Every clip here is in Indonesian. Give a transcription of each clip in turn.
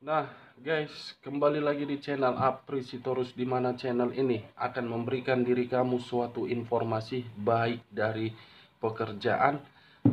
Nah, guys, kembali lagi di channel Apri Sitorus, di mana channel ini akan memberikan diri kamu suatu informasi baik dari pekerjaan,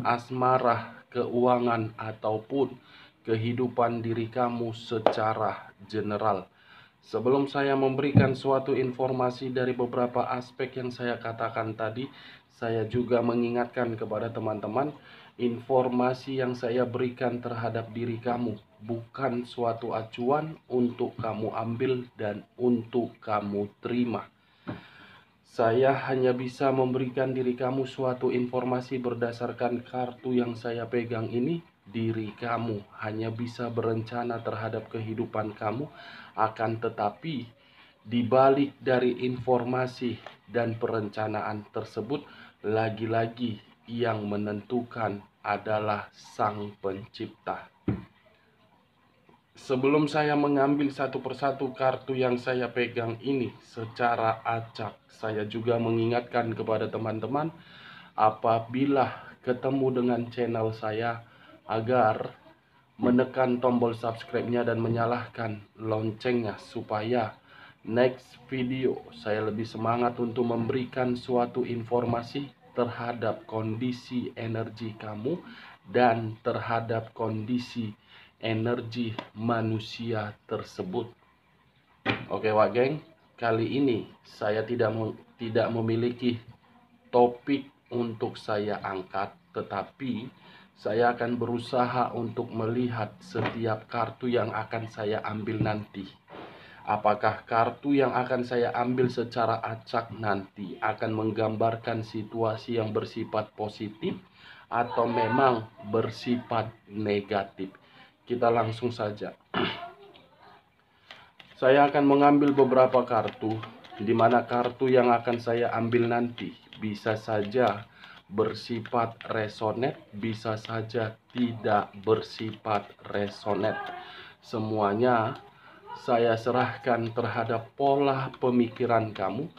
asmara, keuangan, ataupun kehidupan diri kamu secara general. Sebelum saya memberikan suatu informasi dari beberapa aspek yang saya katakan tadi, saya juga mengingatkan kepada teman-teman, informasi yang saya berikan terhadap diri kamu bukan suatu acuan untuk kamu ambil dan untuk kamu terima. Saya hanya bisa memberikan diri kamu suatu informasi berdasarkan kartu yang saya pegang ini. Diri kamu hanya bisa berencana terhadap kehidupan kamu, akan tetapi di balik dari informasi dan perencanaan tersebut, lagi-lagi yang menentukan adalah Sang Pencipta. Sebelum saya mengambil satu persatu kartu yang saya pegang ini secara acak, saya juga mengingatkan kepada teman-teman, apabila ketemu dengan channel saya, agar menekan tombol subscribe-nya dan menyalakan loncengnya, supaya next video saya lebih semangat untuk memberikan suatu informasi terhadap kondisi energi kamu dan terhadap kondisi energi manusia tersebut. Oke Wak Geng, kali ini saya tidak memiliki topik untuk saya angkat, tetapi saya akan berusaha untuk melihat setiap kartu yang akan saya ambil nanti. Apakah kartu yang akan saya ambil secara acak nanti akan menggambarkan situasi yang bersifat positif atau memang bersifat negatif? Kita langsung saja. Saya akan mengambil beberapa kartu, di mana kartu yang akan saya ambil nanti bisa saja bersifat resonate, bisa saja tidak bersifat resonate. Semuanya saya serahkan terhadap pola pemikiran kamu.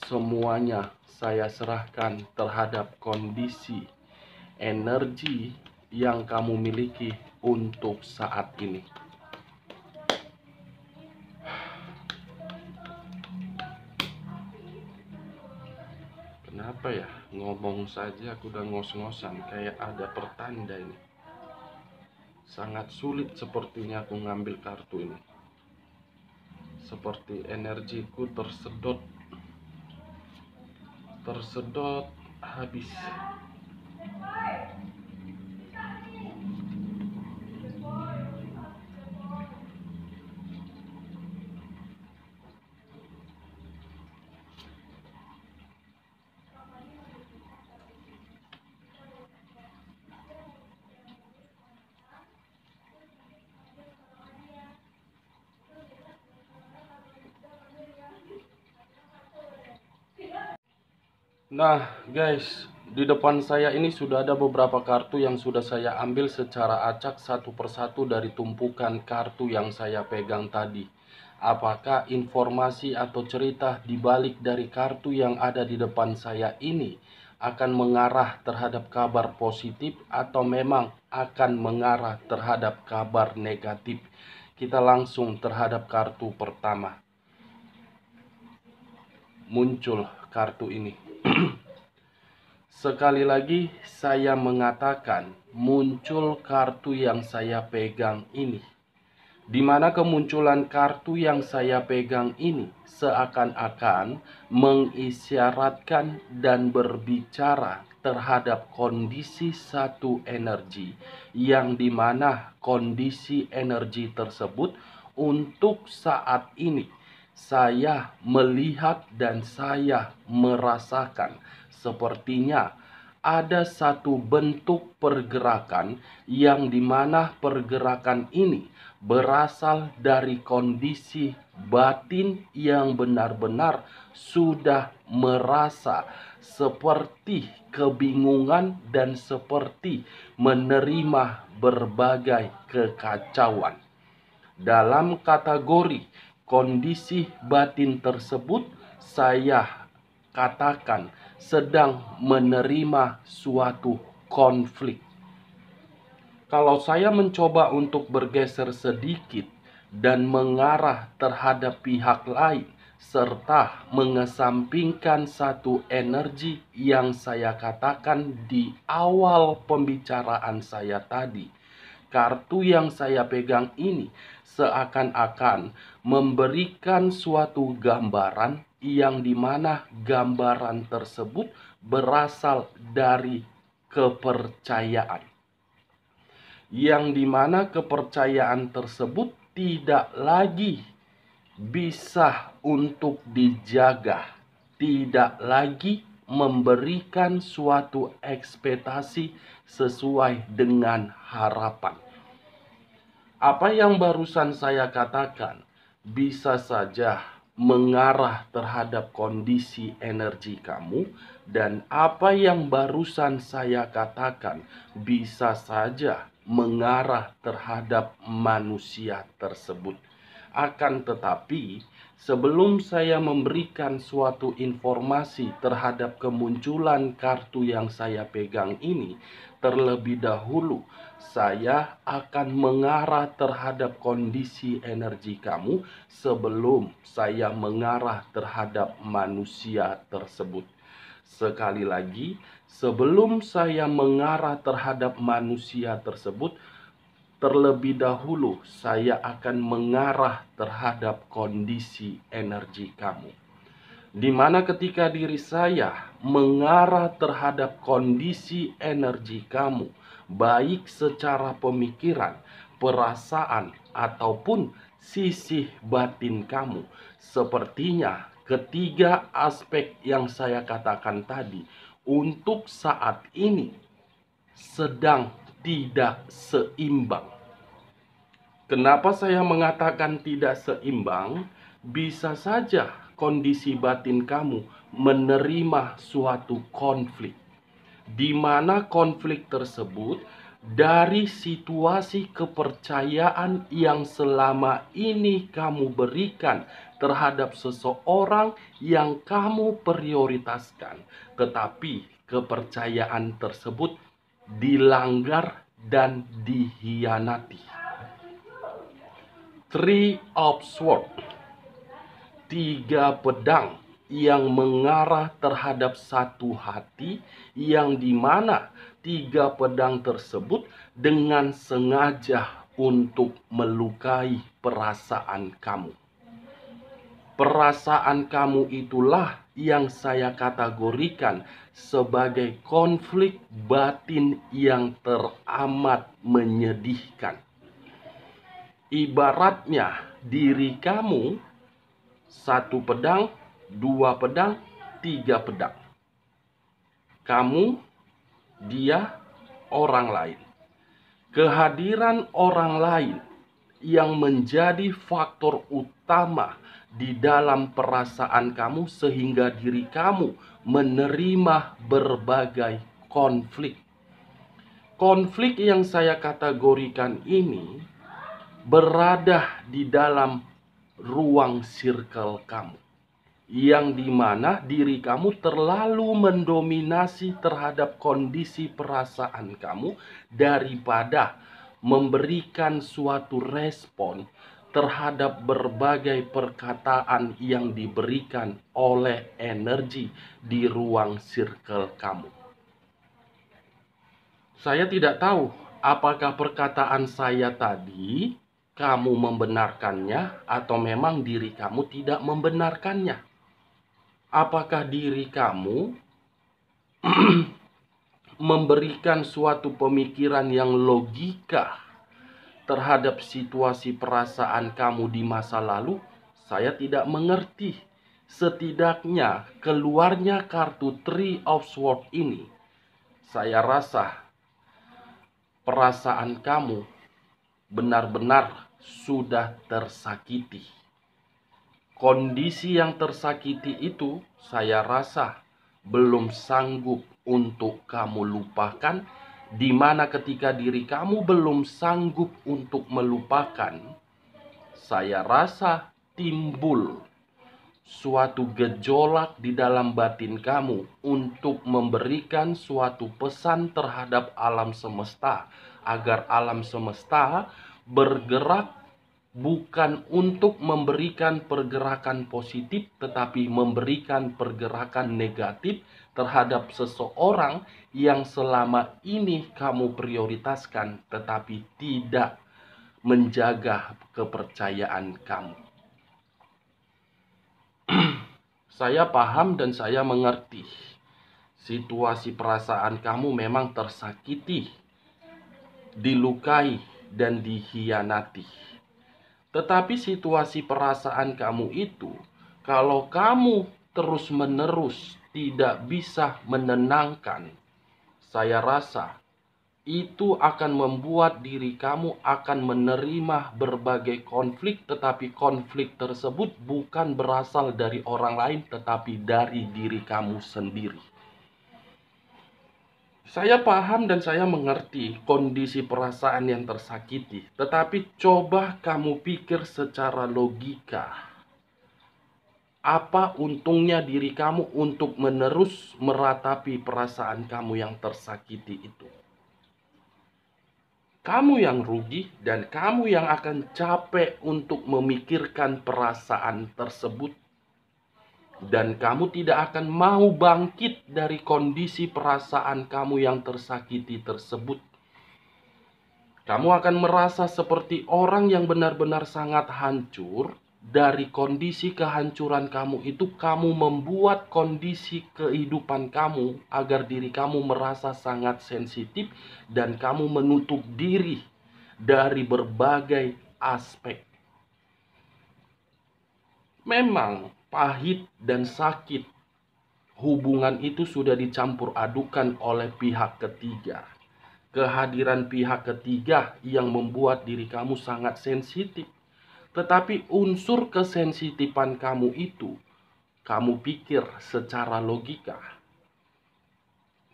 Semuanya saya serahkan terhadap kondisi energi yang kamu miliki untuk saat ini. Kenapa ya, ngomong saja aku udah ngos-ngosan, kayak ada pertanda ini. Sangat sulit sepertinya aku ngambil kartu ini. Seperti energiku tersedot habis. Nah guys, di depan saya ini sudah ada beberapa kartu yang sudah saya ambil secara acak satu persatu dari tumpukan kartu yang saya pegang tadi. Apakah informasi atau cerita di balik dari kartu yang ada di depan saya ini akan mengarah terhadap kabar positif atau memang akan mengarah terhadap kabar negatif? Kita langsung terhadap kartu pertama. Muncul kartu ini. Sekali lagi saya mengatakan, muncul kartu yang saya pegang ini. Di mana kemunculan kartu yang saya pegang ini seakan-akan mengisyaratkan dan berbicara terhadap kondisi satu energi, yang dimana kondisi energi tersebut untuk saat ini saya melihat dan saya merasakan sepertinya ada satu bentuk pergerakan, yang dimana pergerakan ini berasal dari kondisi batin yang benar-benar sudah merasa seperti kebingungan dan seperti menerima berbagai kekacauan. Dalam kategori kondisi batin tersebut, saya katakan sedang menerima suatu konflik. Kalau saya mencoba untuk bergeser sedikit dan mengarah terhadap pihak lain, serta mengesampingkan satu energi yang saya katakan di awal pembicaraan saya tadi. Kartu yang saya pegang ini seakan-akan memberikan suatu gambaran yang dimana gambaran tersebut berasal dari kepercayaan, yang dimana kepercayaan tersebut tidak lagi bisa untuk dijaga, tidak lagi memberikan suatu ekspektasi sesuai dengan harapan. Apa yang barusan saya katakan bisa saja mengarah terhadap kondisi energi kamu, dan apa yang barusan saya katakan bisa saja mengarah terhadap manusia tersebut. Akan tetapi, sebelum saya memberikan suatu informasi terhadap kemunculan kartu yang saya pegang ini, terlebih dahulu saya akan mengarah terhadap kondisi energi kamu sebelum saya mengarah terhadap manusia tersebut. Sekali lagi, sebelum saya mengarah terhadap manusia tersebut, terlebih dahulu saya akan mengarah terhadap kondisi energi kamu, di mana ketika diri saya mengarah terhadap kondisi energi kamu, baik secara pemikiran, perasaan, ataupun sisi batin kamu, sepertinya ketiga aspek yang saya katakan tadi untuk saat ini sedang tidak seimbang. Kenapa saya mengatakan tidak seimbang? Bisa saja kondisi batin kamu menerima suatu konflik, di mana konflik tersebut dari situasi kepercayaan yang selama ini kamu berikan terhadap seseorang yang kamu prioritaskan, tetapi kepercayaan tersebut dilanggar dan dihianati. Three of Swords, 3 pedang yang mengarah terhadap satu hati, yang dimana 3 pedang tersebut dengan sengaja untuk melukai perasaan kamu. Perasaan kamu itulah yang saya kategorikan sebagai konflik batin yang teramat menyedihkan. Ibaratnya diri kamu 1 pedang, 2 pedang, 3 pedang. Kamu, dia, orang lain. Kehadiran orang lain yang menjadi faktor utama di dalam perasaan kamu sehingga diri kamu menerima berbagai konflik. Konflik yang saya kategorikan ini berada di dalam ruang circle kamu, yang dimana diri kamu terlalu mendominasi terhadap kondisi perasaan kamu daripada memberikan suatu respon terhadap berbagai perkataan yang diberikan oleh energi di ruang circle kamu. Saya tidak tahu apakah perkataan saya tadi kamu membenarkannya atau memang diri kamu tidak membenarkannya. Apakah diri kamu memberikan suatu pemikiran yang logika terhadap situasi perasaan kamu di masa lalu? Saya tidak mengerti. Setidaknya keluarnya kartu Three of Swords ini, saya rasa perasaan kamu benar-benar sudah tersakiti. Kondisi yang tersakiti itu saya rasa belum sanggup untuk kamu lupakan, di mana ketika diri kamu belum sanggup untuk melupakan, saya rasa timbul suatu gejolak di dalam batin kamu untuk memberikan suatu pesan terhadap alam semesta, agar alam semesta bergerak bukan untuk memberikan pergerakan positif, tetapi memberikan pergerakan negatif terhadap seseorang yang selama ini kamu prioritaskan, tetapi tidak menjaga kepercayaan kamu. Saya paham dan saya mengerti. Situasi perasaan kamu memang tersakiti, dilukai, dan dikhianati. Tetapi situasi perasaan kamu itu, kalau kamu terus-menerus tidak bisa menenangkan, saya rasa itu akan membuat diri kamu akan menerima berbagai konflik, tetapi konflik tersebut bukan berasal dari orang lain, tetapi dari diri kamu sendiri. Saya paham dan saya mengerti kondisi perasaan yang tersakiti, tetapi coba kamu pikir secara logika. Apa untungnya diri kamu untuk menerus meratapi perasaan kamu yang tersakiti itu? Kamu yang rugi dan kamu yang akan capek untuk memikirkan perasaan tersebut. Dan kamu tidak akan mau bangkit dari kondisi perasaan kamu yang tersakiti tersebut. Kamu akan merasa seperti orang yang benar-benar sangat hancur. Dari kondisi kehancuran kamu itu, kamu membuat kondisi kehidupan kamu agar diri kamu merasa sangat sensitif dan kamu menutup diri dari berbagai aspek. Memang pahit dan sakit hubungan itu sudah dicampur adukan oleh pihak ketiga. Kehadiran pihak ketiga yang membuat diri kamu sangat sensitif. Tetapi unsur kesensitifan kamu itu, kamu pikir secara logika.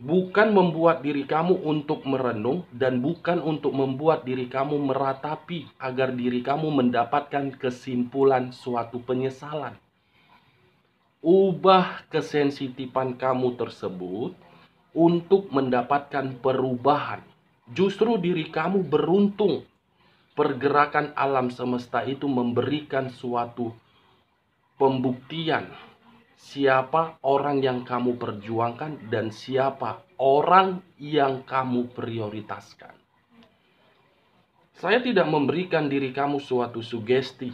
Bukan membuat diri kamu untuk merenung dan bukan untuk membuat diri kamu meratapi agar diri kamu mendapatkan kesimpulan suatu penyesalan. Ubah kesensitifan kamu tersebut untuk mendapatkan perubahan. Justru diri kamu beruntung. Pergerakan alam semesta itu memberikan suatu pembuktian siapa orang yang kamu perjuangkan dan siapa orang yang kamu prioritaskan. Saya tidak memberikan diri kamu suatu sugesti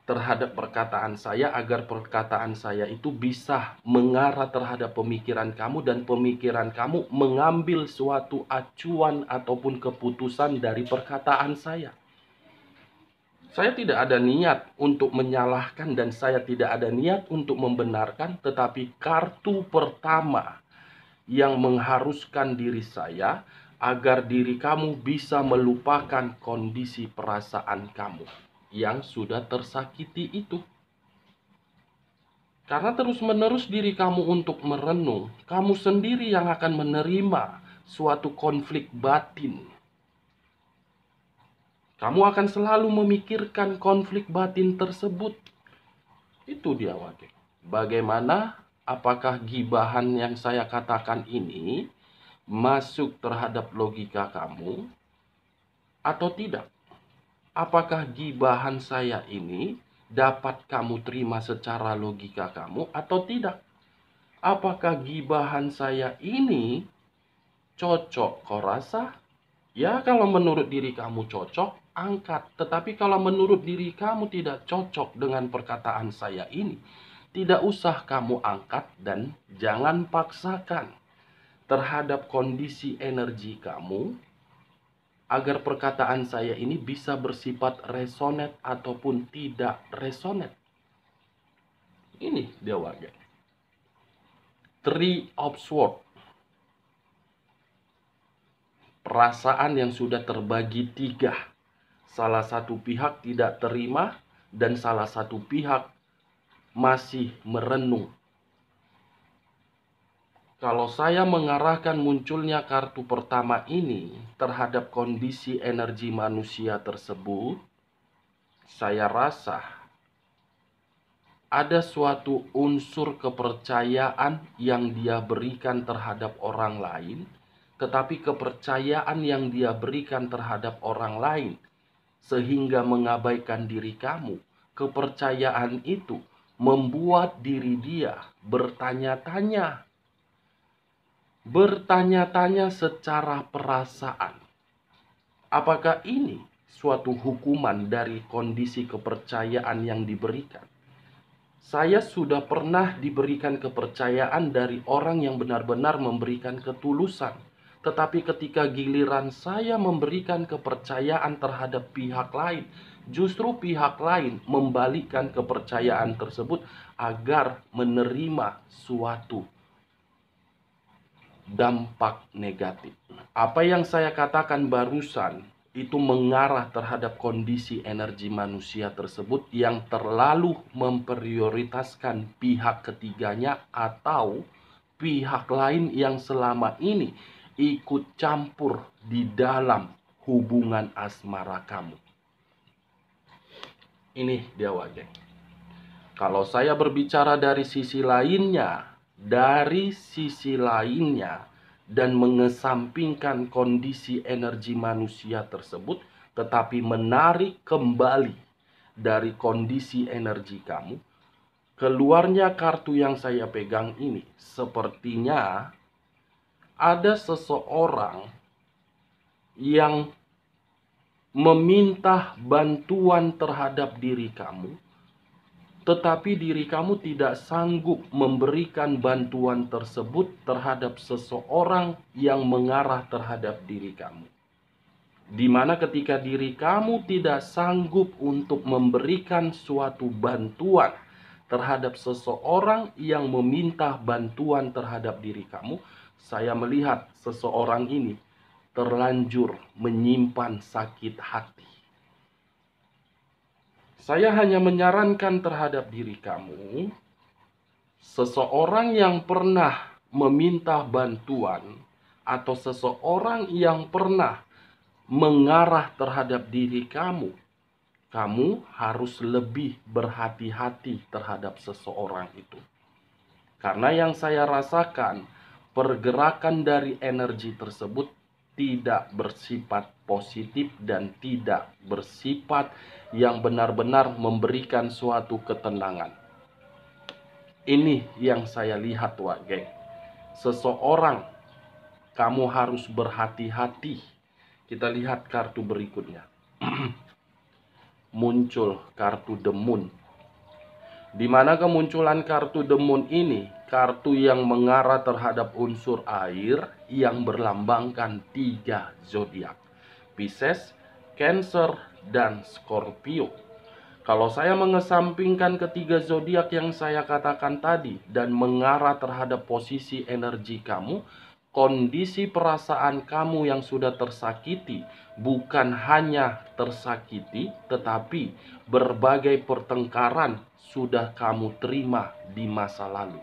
terhadap perkataan saya agar perkataan saya itu bisa mengarah terhadap pemikiran kamu dan pemikiran kamu mengambil suatu acuan ataupun keputusan dari perkataan saya. Saya tidak ada niat untuk menyalahkan dan saya tidak ada niat untuk membenarkan, tetapi kartu pertama yang mengharuskan diri saya agar diri kamu bisa melupakan kondisi perasaan kamu yang sudah tersakiti itu. Karena terus-menerus diri kamu untuk merenung, kamu sendiri yang akan menerima suatu konflik batin. Kamu akan selalu memikirkan konflik batin tersebut. Itu dia Wage. Bagaimana, apakah gibahan yang saya katakan ini masuk terhadap logika kamu atau tidak? Apakah gibahan saya ini dapat kamu terima secara logika kamu atau tidak? Apakah gibahan saya ini cocok kau rasa? Ya, kalau menurut diri kamu cocok, angkat. Tetapi kalau menurut diri kamu tidak cocok dengan perkataan saya ini, tidak usah kamu angkat dan jangan paksakan terhadap kondisi energi kamu agar perkataan saya ini bisa bersifat resonate ataupun tidak resonate. Ini dia Wage. Three of Swords. Perasaan yang sudah terbagi tiga. Salah satu pihak tidak terima dan salah satu pihak masih merenung. Kalau saya mengarahkan munculnya kartu pertama ini terhadap kondisi energi manusia tersebut, saya rasa ada suatu unsur kepercayaan yang dia berikan terhadap orang lain. Tetapi kepercayaan yang dia berikan terhadap orang lain sehingga mengabaikan diri kamu. Kepercayaan itu membuat diri dia bertanya-tanya secara perasaan. Apakah ini suatu hukuman dari kondisi kepercayaan yang diberikan? Saya sudah pernah diberikan kepercayaan dari orang yang benar-benar memberikan ketulusan. Tetapi ketika giliran saya memberikan kepercayaan terhadap pihak lain, justru pihak lain membalikkan kepercayaan tersebut agar menerima suatu dampak negatif. Apa yang saya katakan barusan itu mengarah terhadap kondisi energi manusia tersebut yang terlalu memprioritaskan pihak ketiganya atau pihak lain yang selama ini ikut campur di dalam hubungan asmara kamu. Ini dia wajah. Kalau saya berbicara dari sisi lainnya, dan mengesampingkan kondisi energi manusia tersebut, tetapi menarik kembali dari kondisi energi kamu, keluarnya kartu yang saya pegang ini, sepertinya ada seseorang yang meminta bantuan terhadap diri kamu, tetapi diri kamu tidak sanggup memberikan bantuan tersebut terhadap seseorang yang mengarah terhadap diri kamu. Di mana ketika diri kamu tidak sanggup untuk memberikan suatu bantuan terhadap seseorang yang meminta bantuan terhadap diri kamu, saya melihat seseorang ini terlanjur menyimpan sakit hati. Saya hanya menyarankan terhadap diri kamu, seseorang yang pernah meminta bantuan atau seseorang yang pernah mengarah terhadap diri kamu, kamu harus lebih berhati-hati terhadap seseorang itu. Karena yang saya rasakan, pergerakan dari energi tersebut tidak bersifat positif dan tidak bersifat yang benar-benar memberikan suatu ketenangan. Ini yang saya lihat, Wak Geng. Seseorang, kamu harus berhati-hati. Kita lihat kartu berikutnya. Muncul kartu The Moon. Di mana kemunculan kartu The Moon ini, kartu yang mengarah terhadap unsur air yang berlambangkan 3 zodiak: Pisces, Cancer, dan Scorpio. Kalau saya mengesampingkan ketiga zodiak yang saya katakan tadi dan mengarah terhadap posisi energi kamu, kondisi perasaan kamu yang sudah tersakiti, bukan hanya tersakiti, tetapi berbagai pertengkaran sudah kamu terima di masa lalu.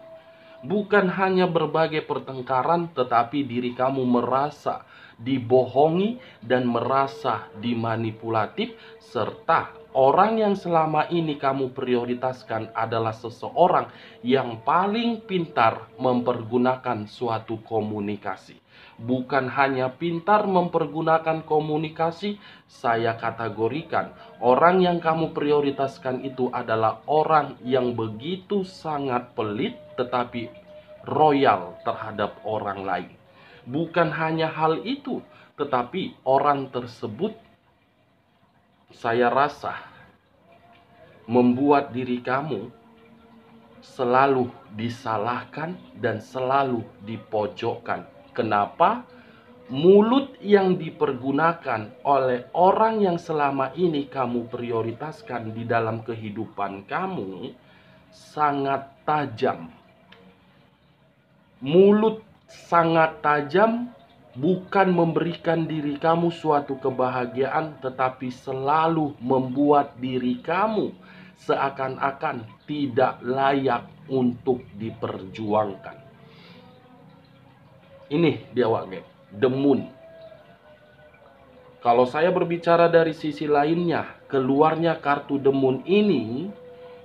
Bukan hanya berbagai pertengkaran, tetapi diri kamu merasa dibohongi dan merasa dimanipulatif, serta orang yang selama ini kamu prioritaskan adalah seseorang yang paling pintar mempergunakan suatu komunikasi. Bukan hanya pintar mempergunakan komunikasi, saya kategorikan orang yang kamu prioritaskan itu adalah orang yang begitu sangat pelit tetapi royal terhadap orang lain. Bukan hanya hal itu, tetapi orang tersebut saya rasa membuat diri kamu selalu disalahkan dan selalu dipojokkan. Kenapa? Mulut yang dipergunakan oleh orang yang selama ini kamu prioritaskan di dalam kehidupan kamu sangat tajam. Mulut sangat tajam, bukan memberikan diri kamu suatu kebahagiaan, tetapi selalu membuat diri kamu seakan-akan tidak layak untuk diperjuangkan. Ini dia, Wak Geng, The Moon. Kalau saya berbicara dari sisi lainnya, keluarnya kartu The Moon ini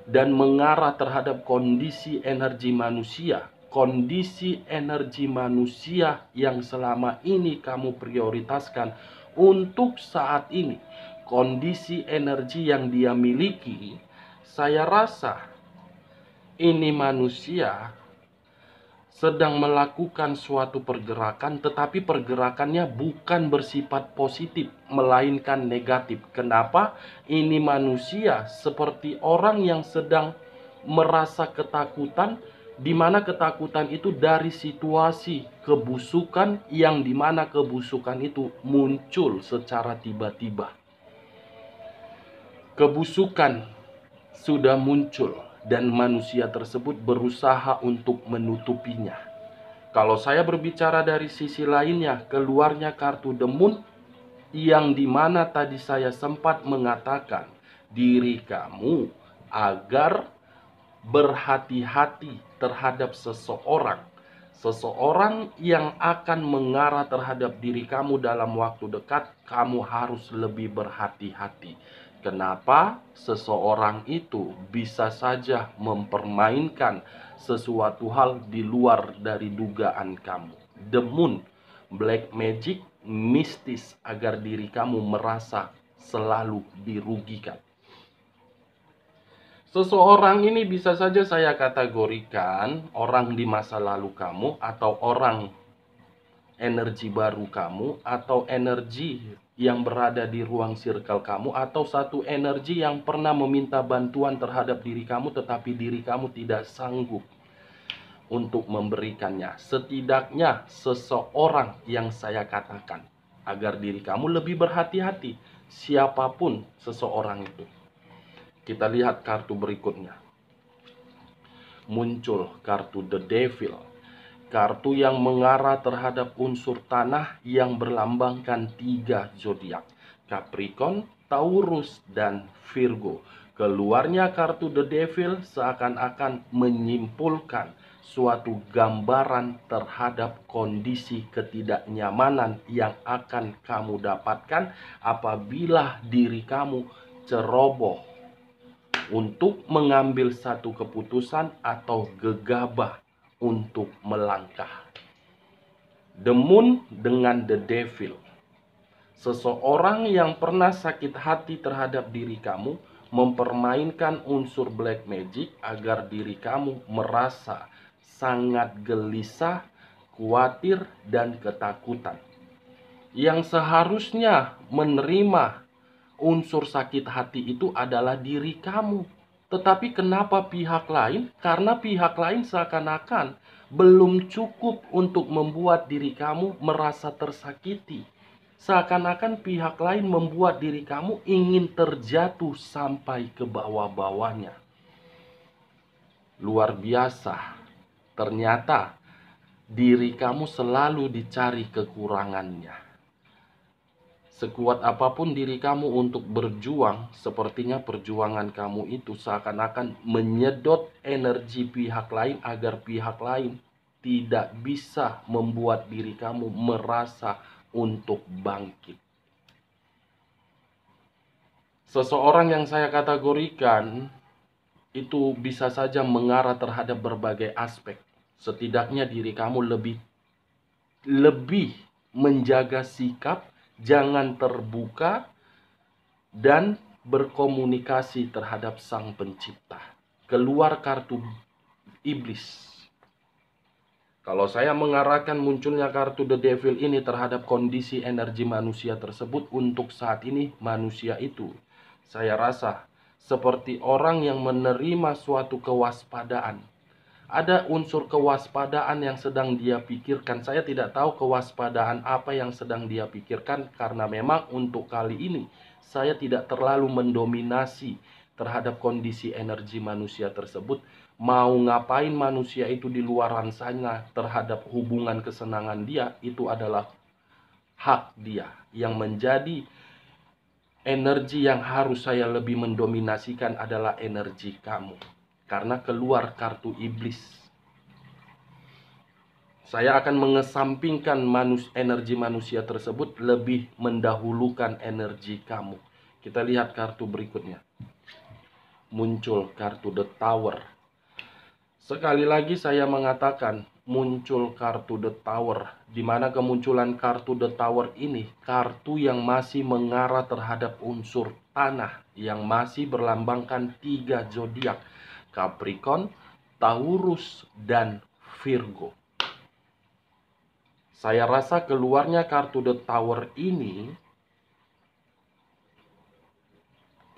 dan mengarah terhadap kondisi energi manusia. Kondisi energi manusia yang selama ini kamu prioritaskan untuk saat ini. kondisi energi yang dia miliki, saya rasa ini manusia sedang melakukan suatu pergerakan, tetapi pergerakannya bukan bersifat positif, melainkan negatif. Kenapa? Ini manusia seperti orang yang sedang merasa ketakutan, di mana ketakutan itu dari situasi kebusukan, yang di mana kebusukan itu muncul secara tiba-tiba. Kebusukan sudah muncul dan manusia tersebut berusaha untuk menutupinya. Kalau saya berbicara dari sisi lainnya, keluarnya kartu The Moon, yang dimana tadi saya sempat mengatakan diri kamu agar berhati-hati terhadap seseorang. Seseorang yang akan mengarah terhadap diri kamu dalam waktu dekat, kamu harus lebih berhati-hati. Kenapa? Seseorang itu bisa saja mempermainkan sesuatu hal di luar dari dugaan kamu. The Moon, Black Magic, mistis agar diri kamu merasa selalu dirugikan. Seseorang ini bisa saja saya kategorikan orang di masa lalu kamu, atau orang energi baru kamu, atau energi yang berada di ruang circle kamu, atau satu energi yang pernah meminta bantuan terhadap diri kamu, tetapi diri kamu tidak sanggup untuk memberikannya. Setidaknya seseorang yang saya katakan agar diri kamu lebih berhati-hati, siapapun seseorang itu. Kita lihat kartu berikutnya. Muncul kartu The Devil. Kartu yang mengarah terhadap unsur tanah yang berlambangkan 3 zodiak, Capricorn, Taurus, dan Virgo. Keluarnya kartu The Devil seakan-akan menyimpulkan suatu gambaran terhadap kondisi ketidaknyamanan yang akan kamu dapatkan apabila diri kamu ceroboh untuk mengambil satu keputusan atau gegabah untuk melangkah. The Moon dengan The Devil. Seseorang yang pernah sakit hati terhadap diri kamu mempermainkan unsur black magic agar diri kamu merasa sangat gelisah, khawatir, dan ketakutan. Yang seharusnya menerima unsur sakit hati itu adalah diri kamu. Tetapi kenapa pihak lain? Karena pihak lain seakan-akan belum cukup untuk membuat diri kamu merasa tersakiti. Seakan-akan pihak lain membuat diri kamu ingin terjatuh sampai ke bawah-bawahnya. Luar biasa. Ternyata diri kamu selalu dicari kekurangannya. Sekuat apapun diri kamu untuk berjuang, sepertinya perjuangan kamu itu seakan-akan menyedot energi pihak lain agar pihak lain tidak bisa membuat diri kamu merasa untuk bangkit. Seseorang yang saya kategorikan itu bisa saja mengarah terhadap berbagai aspek. Setidaknya diri kamu lebih menjaga sikap, jangan terbuka, dan berkomunikasi terhadap Sang Pencipta. Keluar kartu iblis. Kalau saya mengarahkan munculnya kartu The Devil ini terhadap kondisi energi manusia tersebut, untuk saat ini manusia itu, saya rasa seperti orang yang menerima suatu kewaspadaan. Ada unsur kewaspadaan yang sedang dia pikirkan. Saya tidak tahu kewaspadaan apa yang sedang dia pikirkan, karena memang untuk kali ini saya tidak terlalu mendominasi terhadap kondisi energi manusia tersebut. Mau ngapain manusia itu di luaran sana terhadap hubungan kesenangan dia, itu adalah hak dia. Yang menjadi energi yang harus saya lebih mendominasikan adalah energi kamu. Karena keluar kartu iblis. Saya akan mengesampingkan energi manusia tersebut, lebih mendahulukan energi kamu. Kita lihat kartu berikutnya. Muncul kartu The Tower. Sekali lagi saya mengatakan, muncul kartu The Tower, di mana kemunculan kartu The Tower ini kartu yang masih mengarah terhadap unsur tanah yang masih berlambangkan 3 zodiak, Capricorn, Taurus, dan Virgo. Saya rasa keluarnya kartu The Tower ini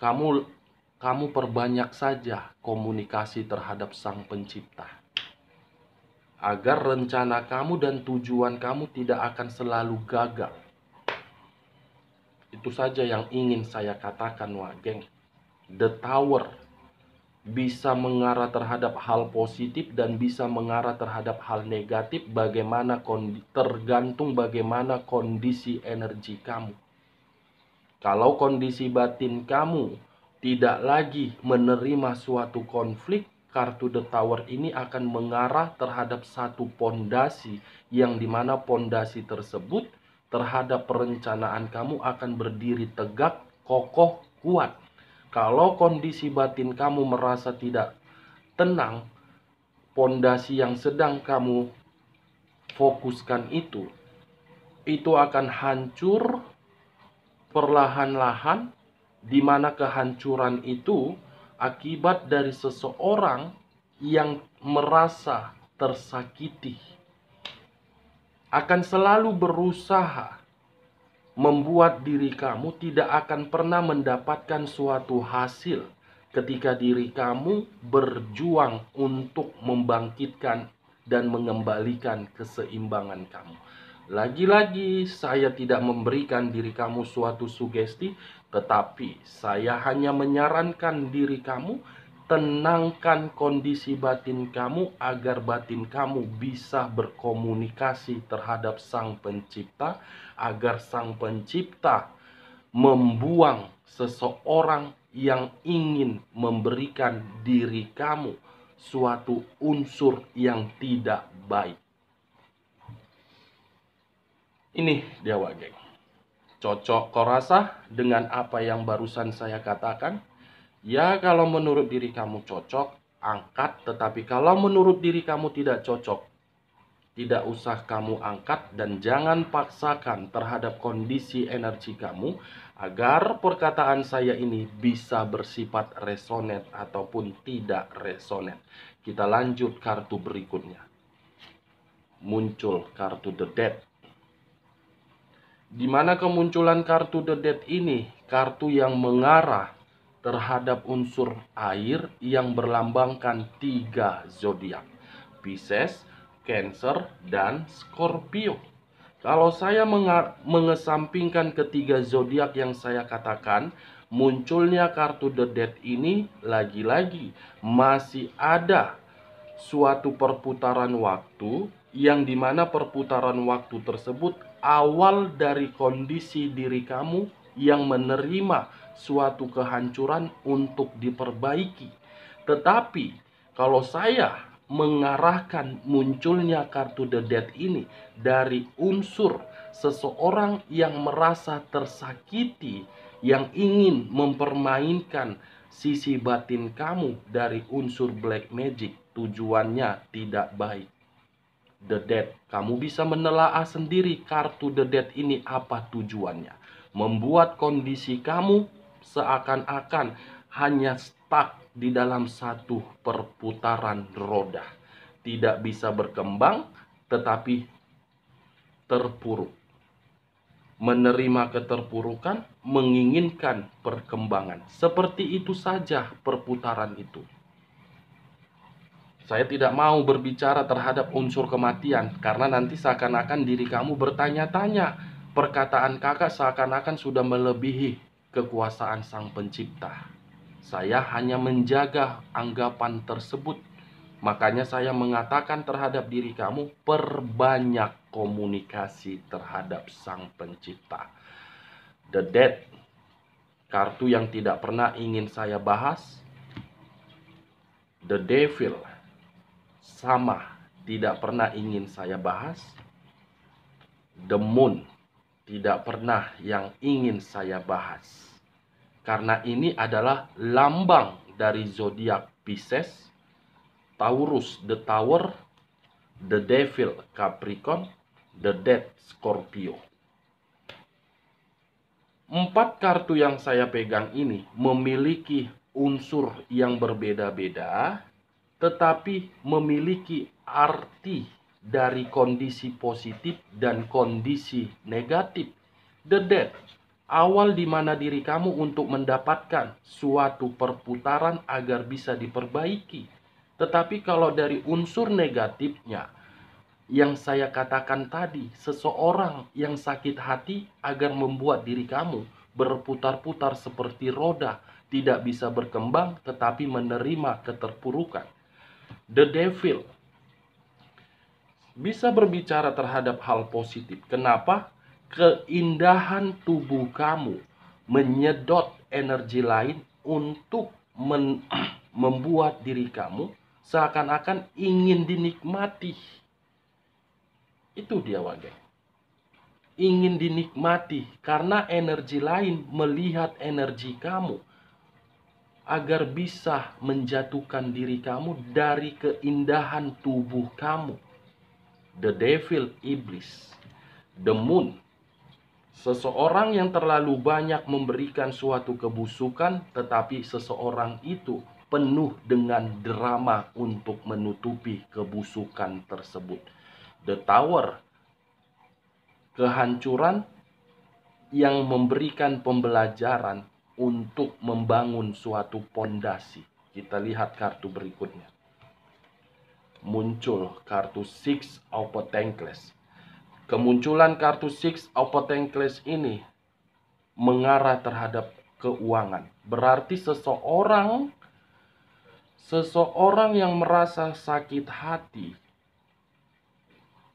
kamu perbanyak saja komunikasi terhadap Sang Pencipta, agar rencana kamu dan tujuan kamu tidak akan selalu gagal. Itu saja yang ingin saya katakan, wah geng. The Tower bisa mengarah terhadap hal positif dan bisa mengarah terhadap hal negatif, tergantung bagaimana kondisi energi kamu. Kalau kondisi batin kamu tidak lagi menerima suatu konflik, kartu The Tower ini akan mengarah terhadap satu pondasi, yang dimana pondasi tersebut terhadap perencanaan kamu akan berdiri tegak, kokoh, kuat. Kalau kondisi batin kamu merasa tidak tenang, pondasi yang sedang kamu fokuskan itu akan hancur perlahan-lahan, di mana kehancuran itu akibat dari seseorang yang merasa tersakiti, akan selalu berusaha membuat diri kamu tidak akan pernah mendapatkan suatu hasil ketika diri kamu berjuang untuk membangkitkan dan mengembalikan keseimbangan kamu. Lagi-lagi saya tidak memberikan diri kamu suatu sugesti, tetapi saya hanya menyarankan diri kamu, tenangkan kondisi batin kamu agar batin kamu bisa berkomunikasi terhadap Sang Pencipta, agar Sang Pencipta membuang seseorang yang ingin memberikan diri kamu suatu unsur yang tidak baik. Ini dia, wak geng. Cocok kau rasa dengan apa yang barusan saya katakan? Ya, kalau menurut diri kamu cocok, angkat. Tetapi kalau menurut diri kamu tidak cocok, tidak usah kamu angkat, dan jangan paksakan terhadap kondisi energi kamu agar perkataan saya ini bisa bersifat resonet ataupun tidak resonet. Kita lanjut kartu berikutnya. Muncul kartu The Death. Di mana kemunculan kartu The Death ini kartu yang mengarah terhadap unsur air yang berlambangkan 3 zodiak, Pisces, Cancer, dan Scorpio. Kalau saya mengesampingkan ketiga zodiak yang saya katakan, munculnya kartu The Death ini lagi-lagi masih ada suatu perputaran waktu, yang dimana perputaran waktu tersebut awal dari kondisi diri kamu yang menerima suatu kehancuran untuk diperbaiki. Tetapi kalau saya mengarahkan munculnya kartu The Death ini dari unsur seseorang yang merasa tersakiti, yang ingin mempermainkan sisi batin kamu dari unsur black magic, tujuannya tidak baik. The Death, kamu bisa menelaah sendiri kartu The Death ini apa tujuannya. Membuat kondisi kamu seakan-akan hanya stuck di dalam satu perputaran roda. Tidak bisa berkembang, tetapi terpuruk. Menerima keterpurukan, menginginkan perkembangan. Seperti itu saja perputaran itu. Saya tidak mau berbicara terhadap unsur kematian, karena nanti seakan-akan diri kamu bertanya-tanya. Perkataan kakak seakan-akan sudah melebihi kekuasaan Sang Pencipta. Saya hanya menjaga anggapan tersebut. Makanya saya mengatakan terhadap diri kamu, perbanyak komunikasi terhadap Sang Pencipta. The Death, kartu yang tidak pernah ingin saya bahas. The Devil, sama, tidak pernah ingin saya bahas. The Moon, tidak pernah yang ingin saya bahas. Karena ini adalah lambang dari zodiak Pisces, Taurus, The Tower, The Devil Capricorn, The Death Scorpio. 4 kartu yang saya pegang ini memiliki unsur yang berbeda-beda, tetapi memiliki arti dari kondisi positif dan kondisi negatif. The Death, awal di mana diri kamu untuk mendapatkan suatu perputaran agar bisa diperbaiki. Tetapi kalau dari unsur negatifnya, yang saya katakan tadi, seseorang yang sakit hati agar membuat diri kamu berputar-putar seperti roda, tidak bisa berkembang tetapi menerima keterpurukan. The Devil bisa berbicara terhadap hal positif. Kenapa? Keindahan tubuh kamu menyedot energi lain untuk membuat diri kamu seakan-akan ingin dinikmati. Itu dia Wage. Ingin dinikmati karena energi lain melihat energi kamu agar bisa menjatuhkan diri kamu dari keindahan tubuh kamu. The Devil, iblis. The Moon, seseorang yang terlalu banyak memberikan suatu kebusukan, tetapi seseorang itu penuh dengan drama untuk menutupi kebusukan tersebut. The Tower, kehancuran yang memberikan pembelajaran untuk membangun suatu pondasi. Kita lihat kartu berikutnya. Muncul kartu Six of Pentacles. Kemunculan kartu Six of Pentacles ini mengarah terhadap keuangan. Berarti seseorang yang merasa sakit hati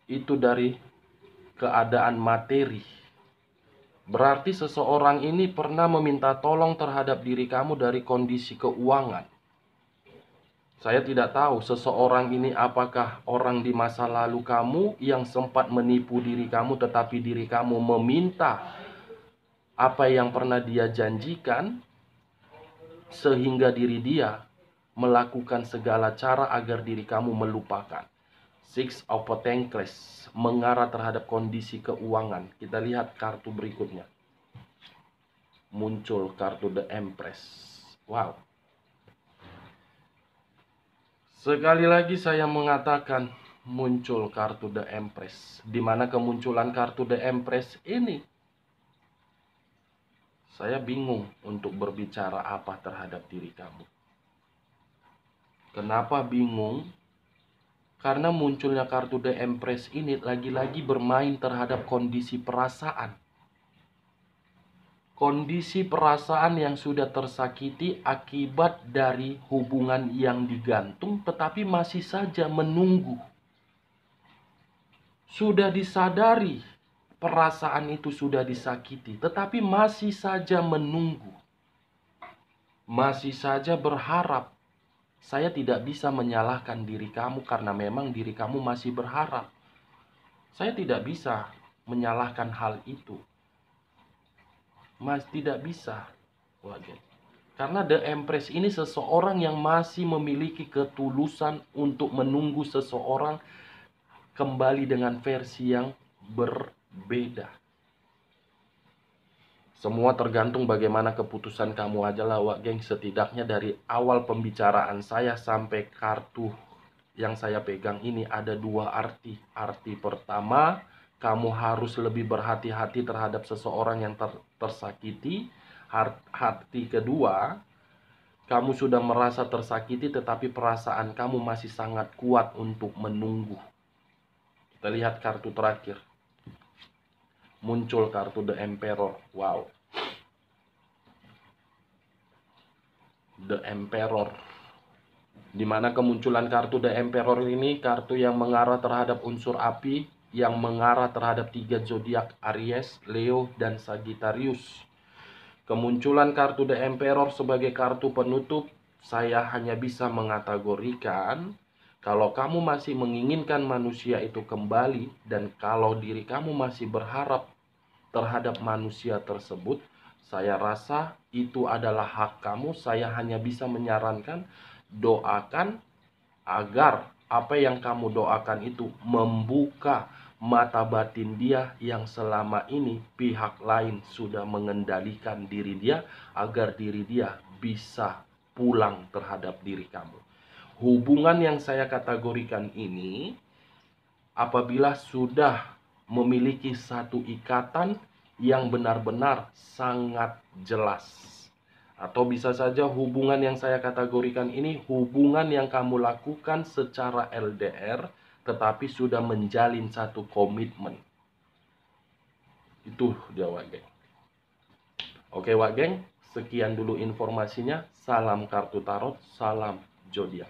itu dari keadaan materi. Berarti seseorang ini pernah meminta tolong terhadap diri kamu dari kondisi keuangan. Saya tidak tahu seseorang ini apakah orang di masa lalu kamu yang sempat menipu diri kamu, tetapi diri kamu meminta apa yang pernah dia janjikan, sehingga diri dia melakukan segala cara agar diri kamu melupakan. Six of Pentacles mengarah terhadap kondisi keuangan. Kita lihat kartu berikutnya. Muncul kartu The Empress. Wow. Sekali lagi saya mengatakan muncul kartu The Empress. Di mana kemunculan kartu The Empress ini, saya bingung untuk berbicara apa terhadap diri kamu. Kenapa bingung? Karena munculnya kartu The Empress ini lagi-lagi bermain terhadap kondisi perasaan. Kondisi perasaan yang sudah tersakiti akibat dari hubungan yang digantung tetapi masih saja menunggu. Sudah disadari perasaan itu sudah disakiti tetapi masih saja menunggu. Masih saja berharap. Saya tidak bisa menyalahkan diri kamu karena memang diri kamu masih berharap. Saya tidak bisa menyalahkan hal itu. Mas tidak bisa. Karena The Empress ini seseorang yang masih memiliki ketulusan untuk menunggu seseorang kembali dengan versi yang berbeda. Semua tergantung bagaimana keputusan kamu aja lah Wak geng. Setidaknya dari awal pembicaraan saya sampai kartu yang saya pegang ini ada 2 arti. Arti pertama, kamu harus lebih berhati-hati terhadap seseorang yang tersakiti. Arti kedua, kamu sudah merasa tersakiti tetapi perasaan kamu masih sangat kuat untuk menunggu. Kita lihat kartu terakhir. Muncul kartu The Emperor. Wow. The Emperor. Dimana kemunculan kartu The Emperor ini kartu yang mengarah terhadap unsur api, yang mengarah terhadap 3 zodiak Aries, Leo, dan Sagittarius. Kemunculan kartu The Emperor sebagai kartu penutup, saya hanya bisa mengategorikan kalau kamu masih menginginkan manusia itu kembali, dan kalau diri kamu masih berharap terhadap manusia tersebut, saya rasa itu adalah hak kamu. Saya hanya bisa menyarankan, doakan agar apa yang kamu doakan itu membuka mata batin dia yang selama ini pihak lain sudah mengendalikan diri dia agar diri dia bisa pulang terhadap diri kamu. Hubungan yang saya kategorikan ini apabila sudah memiliki satu ikatan yang benar-benar sangat jelas. Atau bisa saja hubungan yang saya kategorikan ini hubungan yang kamu lakukan secara LDR tetapi sudah menjalin satu komitmen. Itu dia Wak Geng. Oke Wak Geng, sekian dulu informasinya. Salam kartu tarot, salam zodiak.